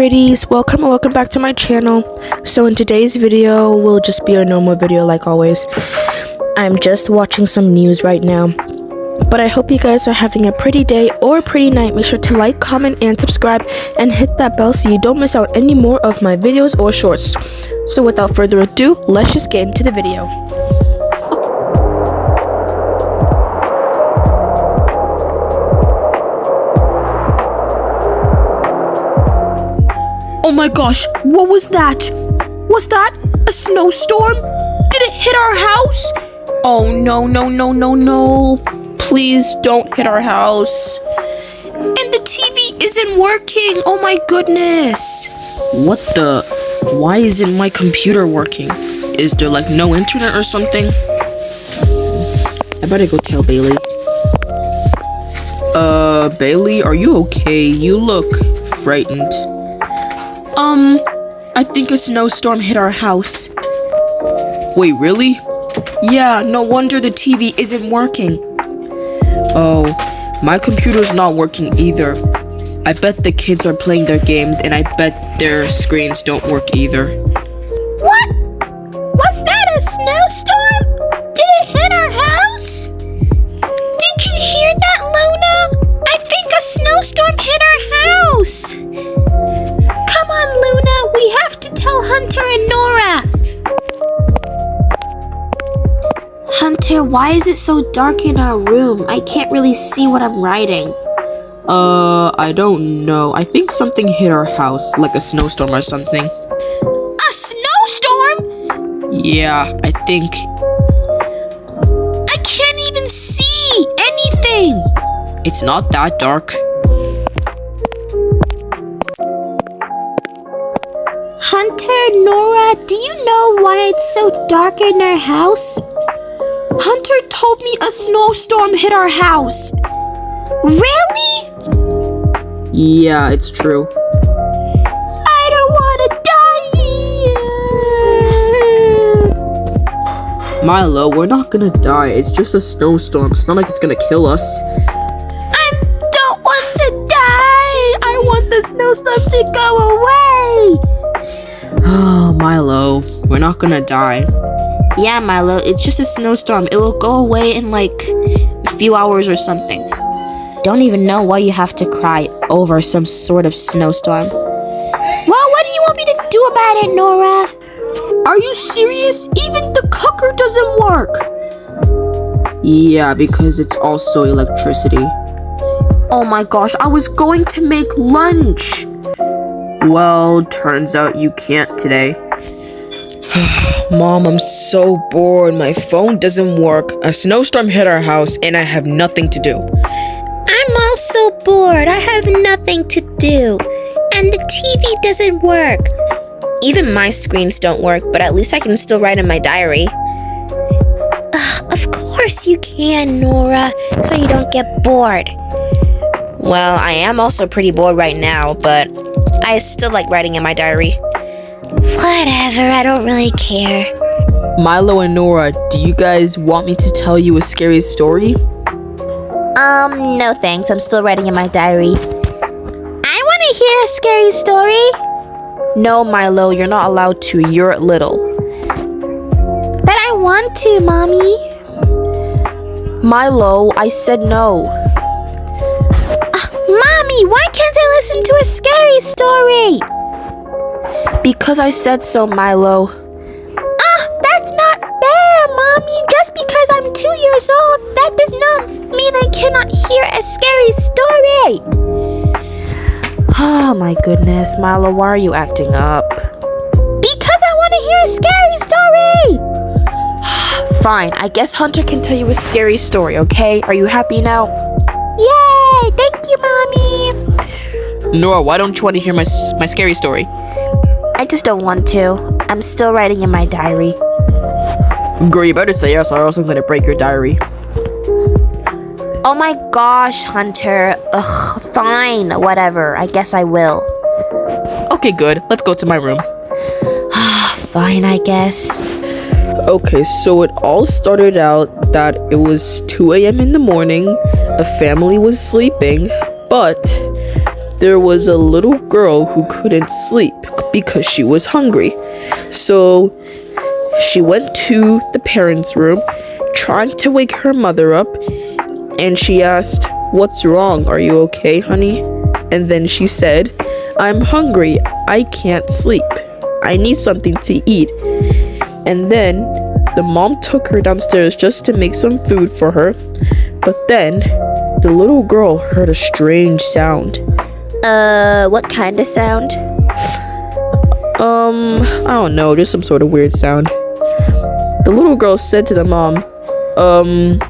pretties, welcome back to my channel. So in today's video will just be a normal video like always. I'm just watching some news right now, but I hope you guys are having a pretty day or a pretty night. Make sure to like, comment, and subscribe, and hit that bell so you don't miss out any more of my videos or shorts. So without further ado, let's just get into the video. Oh my gosh, what was that? Was that a snowstorm? Did it hit our house? Oh no. Please don't hit our house. And the TV isn't working. Oh my goodness. What the? Why isn't my computer working? Is there like no internet or something? I better go tell Bailey. Bailey, are you okay? You look frightened. I think a snowstorm hit our house. Wait, really? Yeah, no wonder the TV isn't working. Oh, my computer's not working either. I bet the kids are playing their games and I bet their screens don't work either. What? Was that a snowstorm? Did it hit our house? Did you hear that, Luna? I think a snowstorm hit our house. Come on, Luna, we have to tell Hunter and Nora. Hunter, why is it so dark in our room? I can't really see what I'm writing. I don't know. I think something hit our house, like a snowstorm or something. A snowstorm? Yeah, I think. I can't even see anything. It's not that dark. Hunter, Nora, do you know why it's so dark in our house? Hunter told me a snowstorm hit our house. Really? Yeah, it's true. I don't want to die. Milo, we're not gonna die. It's just a snowstorm. It's not like it's gonna kill us. I don't want to die. I want the snowstorm to go away. Oh, Milo, we're not gonna die. Yeah, Milo, it's just a snowstorm. It will go away in like a few hours or something. Don't even know why you have to cry over some sort of snowstorm. Well, what do you want me to do about it, Nora? Are you serious? Even the cooker doesn't work. Yeah, because it's also electricity. Oh my gosh, I was going to make lunch. Well, turns out you can't today. Mom, I'm so bored. My phone doesn't work. A snowstorm hit our house and I have nothing to do. I'm also bored. I have nothing to do. And the TV doesn't work. Even my screens don't work, but at least I can still write in my diary. Of course you can, Nora, so you don't get bored. Well, I am also pretty bored right now, but I still like writing in my diary. Whatever, I don't really care. Milo and Nora, do you guys want me to tell you a scary story? No thanks, I'm still writing in my diary. I want to hear a scary story. No, Milo, you're not allowed to. You're little. But I want to, Mommy. Milo, I said no. Mommy, why can't I listen to a scary story? Because I said so, Milo. That's not fair, Mommy. Just because I'm 2 years old, that does not mean I cannot hear a scary story. Oh my goodness, Milo, why are you acting up? Because I want to hear a scary story. Fine, I guess Hunter can tell you a scary story, okay? Are you happy now? Yay! Thank you, Mommy. Nora, why don't you want to hear my scary story? I just don't want to. I'm still writing in my diary. Girl, you better say yes or else I'm gonna break your diary. Oh my gosh, Hunter. Ugh, fine, whatever. I guess I will. Okay, good. Let's go to my room. Fine, I guess. Okay, so it all started out that it was 2 a.m. in the morning. A family was sleeping, but there was a little girl who couldn't sleep because she was hungry. So she went to the parents' room, trying to wake her mother up, and she asked, "What's wrong? Are you okay, honey?" And then she said, "I'm hungry. I can't sleep. I need something to eat." And then the mom took her downstairs just to make some food for her. But then the little girl heard a strange sound. What kind of sound? I don't know, just some sort of weird sound. The little girl said to the mom,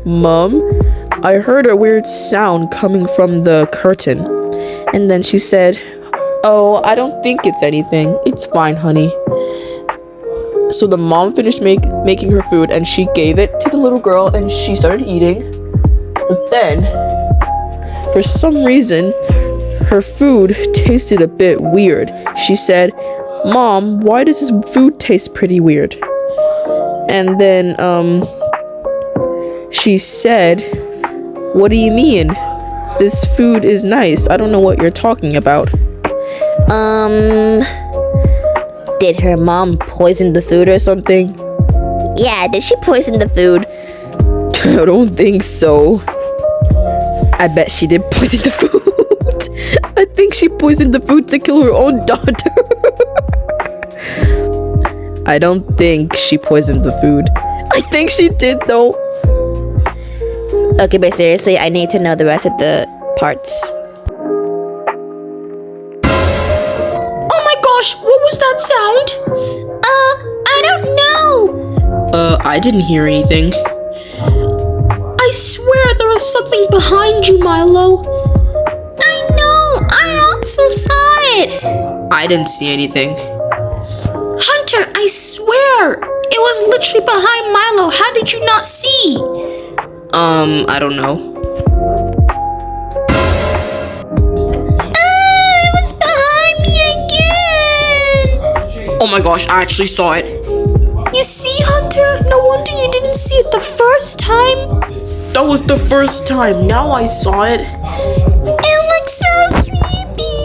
Mom, I heard a weird sound coming from the curtain." And then she said, "Oh, I don't think it's anything. It's fine, honey." So the mom finished making her food, and she gave it to the little girl, and she started eating. But then, for some reason, her food tasted a bit weird. She said, "Mom, why does this food taste pretty weird?" And then, she said, "What do you mean? This food is nice. I don't know what you're talking about." Did her mom poison the food or something? Yeah, did she poison the food? I don't think so. I bet she did poison the food. I think she poisoned the food to kill her own daughter. I don't think she poisoned the food. I think she did though. Okay, but seriously, I need to know the rest of the parts. Oh my gosh, what was that sound? I don't know. I didn't hear anything. I swear there was something behind you, Milo. I know, I also saw it. I didn't see anything. Hunter, I swear, it was literally behind Milo. How did you not see? I don't know. It was behind me again. Oh my gosh, I actually saw it. You see, Hunter? No wonder you didn't see it the first time. That was the first time. Now I saw it. It looks so creepy.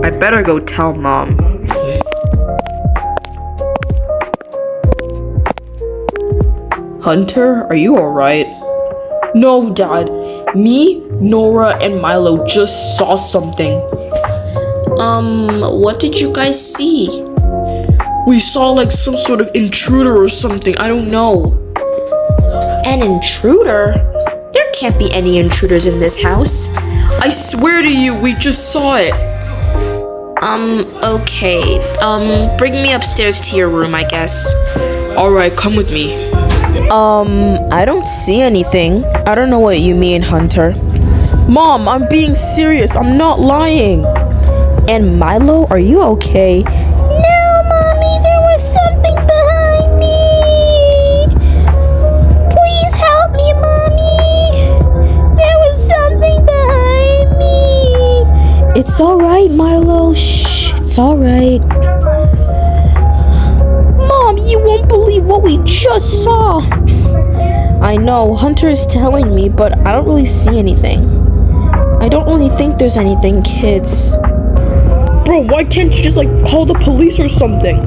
I better go tell Mom. Hunter, are you alright? No, Dad. Me, Nora, and Milo just saw something. What did you guys see? We saw like some sort of intruder or something. I don't know. An intruder? There can't be any intruders in this house. I swear to you, we just saw it. Okay. Bring me upstairs to your room, I guess. Alright, come with me. I don't see anything. I don't know what you mean, Hunter. Mom, I'm being serious. I'm not lying. And Milo, are you okay? No, Mommy, there was something behind me. Please help me, Mommy. There was something behind me. It's alright, Milo. Shh, it's alright. Mom, you won't believe what we just saw. I know, Hunter is telling me, but I don't really see anything. I don't really think there's anything, kids. Bro, why can't you just like call the police or something?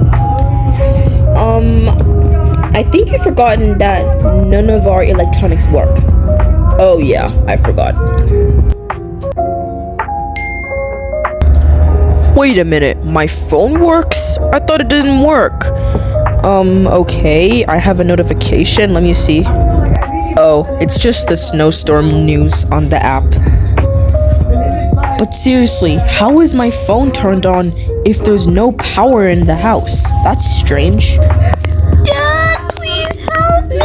I think you've forgotten that none of our electronics work. Oh yeah, I forgot. Wait a minute, my phone works? I thought it didn't work. Okay, I have a notification, let me see. Oh, it's just the Snowstorm news on the app. But seriously, how is my phone turned on if there's no power in the house? That's strange. Dad, please help me.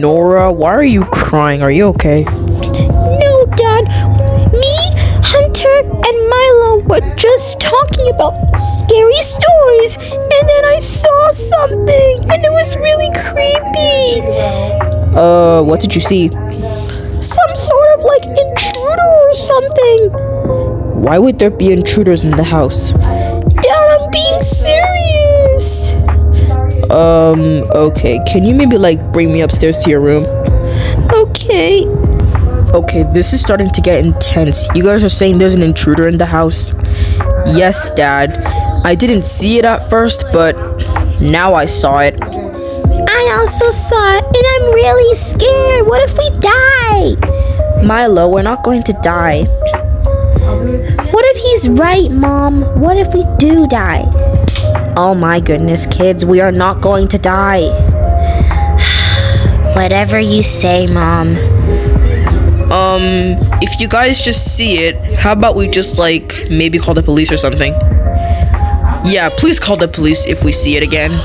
Nora, why are you crying? Are you okay? No, Dad. Me, Hunter, and Milo were just talking about scary stories, and then I saw something, and it was really creepy. What did you see? Some sort of like intruder or something. Why would there be intruders in the house? Dad, I'm being serious. Okay, can you maybe like bring me upstairs to your room? okay. Okay, this is starting to get intense. You guys are saying there's an intruder in the house? Yes, Dad. I didn't see it at first, but now I saw it. I also saw it, and I'm really scared. What if we die? Milo, we're not going to die. What if he's right, Mom? What if we do die? Oh my goodness, kids, we are not going to die. Whatever you say, Mom. If you guys just see it, how about we just, like, maybe call the police or something? Yeah, please call the police if we see it again.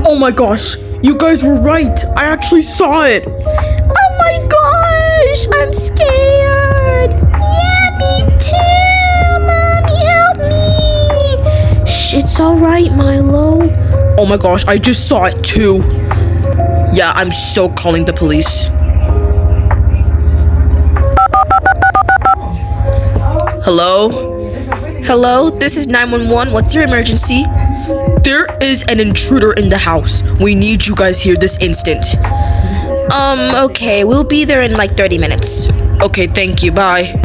Oh my gosh, you guys were right. I actually saw it. Oh my gosh, I'm scared. Yeah, me too. Mommy, help me. Shh, it's alright, Milo. Oh my gosh, I just saw it too. Yeah, I'm so calling the police. Hello? Hello, this is 911. What's your emergency? There is an intruder in the house. We need you guys here this instant. Okay, we'll be there in like 30 minutes. Okay, thank you. Bye.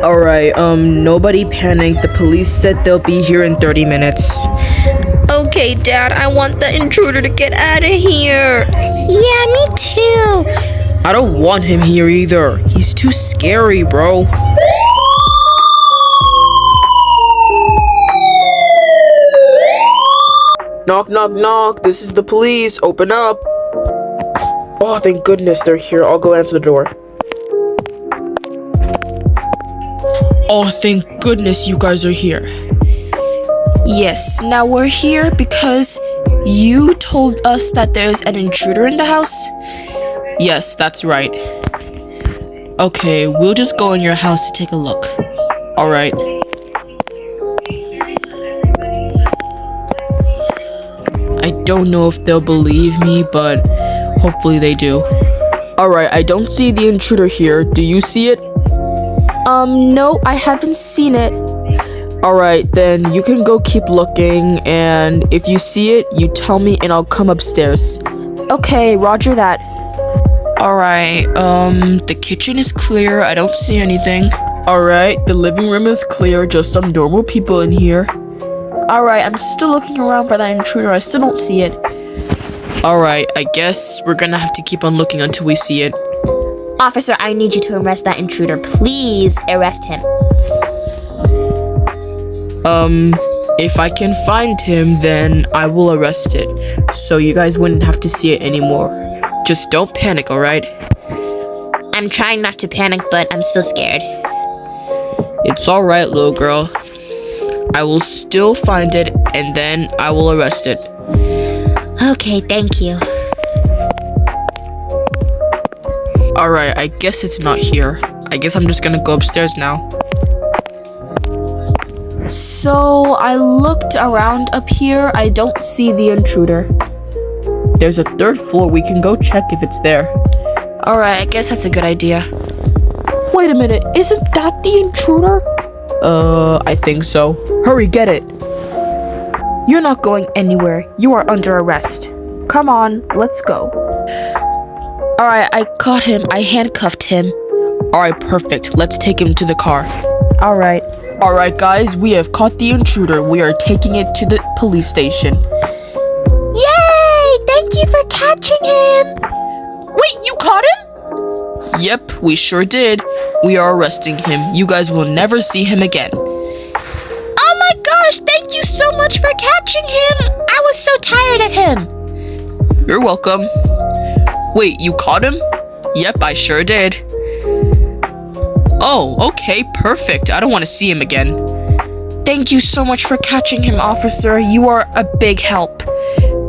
Alright, nobody panic. The police said they'll be here in 30 minutes. Okay, Dad, I want the intruder to get out of here. Yeah, me too. I don't want him here either. He's too scary, bro. Knock, knock, knock. This is the police. Open up. Oh, thank goodness they're here. I'll go answer the door. Oh, thank goodness you guys are here. Yes, now we're here because you told us that there's an intruder in the house? Yes, that's right. Okay, we'll just go in your house to take a look. Alright. I don't know if they'll believe me, but hopefully they do. Alright, I don't see the intruder here. Do you see it? No, I haven't seen it. Alright, then you can go keep looking, and if you see it, you tell me and I'll come upstairs. Okay, roger that. Alright, the kitchen is clear. I don't see anything. Alright, the living room is clear. Just some normal people in here. Alright, I'm still looking around for that intruder. I still don't see it. Alright, I guess we're gonna have to keep on looking until we see it. Officer, I need you to arrest that intruder. Please arrest him. If I can find him, then I will arrest it. So you guys wouldn't have to see it anymore. Just don't panic, alright? I'm trying not to panic, but I'm still scared. It's alright, little girl. I will still find it, and then I will arrest it. Okay, thank you. Alright, I guess it's not here. I guess I'm just gonna go upstairs now. So, I looked around up here. I don't see the intruder. There's a third floor. We can go check if it's there. Alright, I guess that's a good idea. Wait a minute, isn't that the intruder? I think so. Hurry, get it. You're not going anywhere. You are under arrest. Come on, let's go. Alright, I caught him. I handcuffed him. Alright, perfect. Let's take him to the car. Alright. Alright, guys, we have caught the intruder. We are taking it to the police station. Yay! Thank you for catching him. Wait, you caught him? Yep, we sure did. We are arresting him. You guys will never see him again. Oh my gosh, thank you so much for catching him. I was so tired of him. You're welcome. Wait, you caught him? Yep, I sure did. Oh, okay, perfect. I don't want to see him again. Thank you so much for catching him, officer. You are a big help.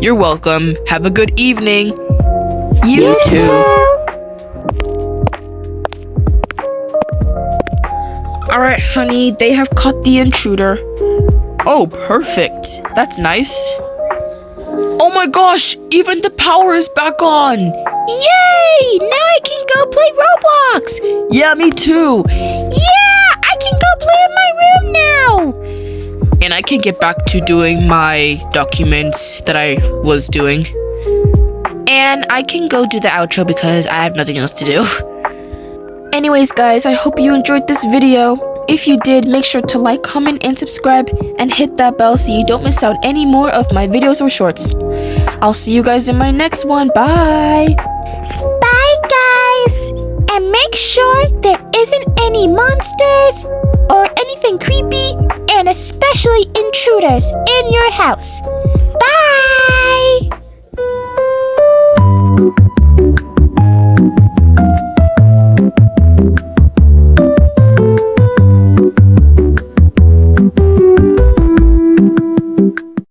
You're welcome. Have a good evening. You too. Alright, honey, they have caught the intruder. Oh, perfect. That's nice. Oh my gosh, even the power is back on. Yay! Now I can go play Roblox. Yeah, me too. Yeah, I can go play in my room now. And I can get back to doing my documents that I was doing. And I can go do the outro because I have nothing else to do. Anyways, guys, I hope you enjoyed this video. If you did, make sure to like, comment, and subscribe, and hit that bell so you don't miss out any more of my videos or shorts. I'll see you guys in my next one. Bye! Bye, guys! And make sure there isn't any monsters or anything creepy, and especially intruders in your house.